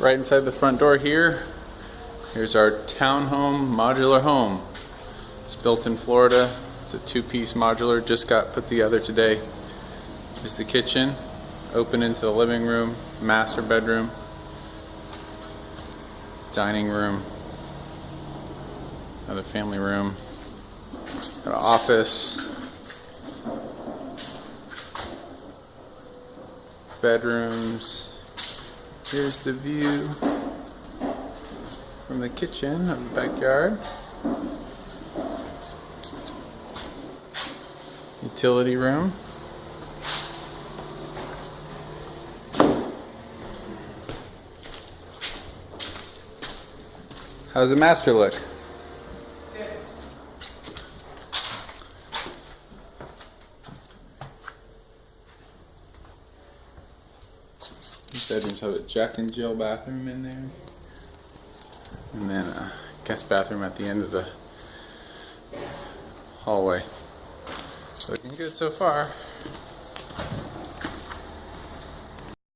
Right inside the front door here, here's our townhome modular home. It's built in Florida. It's a two-piece modular, just got put together today. Here's the kitchen, open into the living room, master bedroom, dining room, another family room, got an office, bedrooms. Here's the view from the kitchen of the backyard. Utility room. How's the master look? Good. These bedrooms have a Jack and Jill bathroom in there. And then a guest bathroom at the end of the hallway. Looking good so far.